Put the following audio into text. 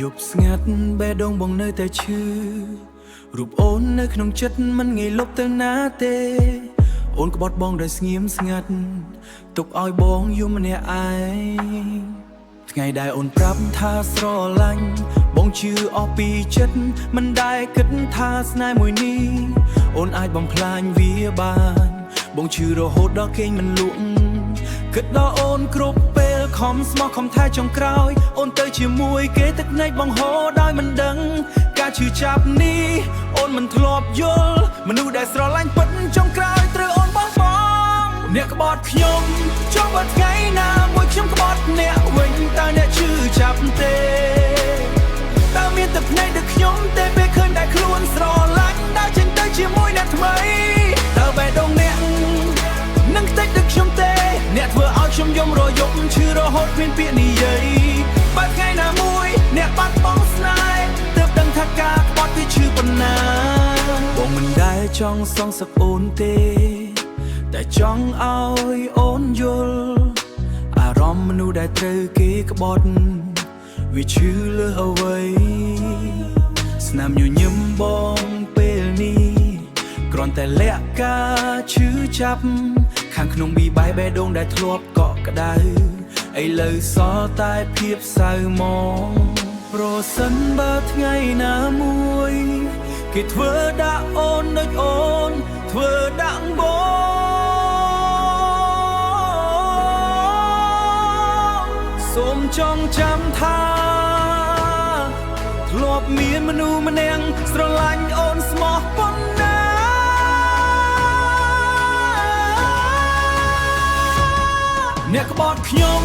យប់ស្ងាត់បេះដូងបងនៅតែឈឺរូបអូននៅក្នុងចិត្តមិនងាយលុបទៅណាទេអូនក្បត់បងដោយស្ងៀមស្ងាត់ទុកឲ្យបងយំម្នាក់ឯងថ្ងៃដែលអូនប្រាប់ថាស្រឡាញ់បងជឿអស់ពីចិត្តមិនដែលគិតថាស្នេហ៍មួយនេះអូនអាចបំផ្លាញវាបានបងជឿរហូតដល់គេងមិនលក់គិតដល់អូនគ្រប់ពេលខំស្មោះខំថែចុងក្រោយអូនទៅជាមួយគេទឹកភ្នែកបងហូរដោយមិនដឹងការឈឺចាប់នេះអូនមិនធ្លាប់យល់មនុស្សដែលស្រឡាញ់ពិតចុងក្រោយត្រូវអូនបោះបង់អ្នកក្បត់ខ្ញុំចង់បើថ្ងៃណាមួយខ្ញុំក្បត់អ្នកវិញតើអ្នកឈឺចាប់ទេតើមានទឹកភ្នែកដូចខ្ញុំទេពេលឃើញតែខ្លួនស្រឡាញ់ដើរចេញទៅជាមួយអ្នកថ្មីតើបេះដូងអ្នកនឹងខ្ទេចដូចខ្ញុំទេអ្នកធ្វើឲ្យខ្ញុំយំរយប់ឈឺរហូតគ្មានពាក្យនិយាយបើថ្ងៃណាមួយអ្នកបាត់បង់ស្នេហ៍ទើបដឹងថាការក្បត់វាឈឺប៉ុណ្ណាបងមិនដែលចង់សងសឹកអូនទេតែចង់ឲ្យអូនយល់អារម្មណ៍មនុស្សដែលត្រូវគេក្បត់វាឈឺលើអ្វីស្នាមញញឹមបងពេលនេះគ្រាន់តែលាក់ការឈឺចាប់ខាងក្នុងប៊ីបាយបេះដូងដែលធ្លាប់កក់ក្ដៅឥឡូវសល់តែភាពសៅហ្មងប្រសិនបើថ្ងៃណាមួយគេធ្វើដាក់អូនដូចអូនធ្វើដាក់បងសូមចងចាំថាធ្លាប់មានមនុស្សម្នាក់ស្រឡាញ់អូនស្មោះប៉ុណ្ណាអ្នកក្បត់ខ្ញុំ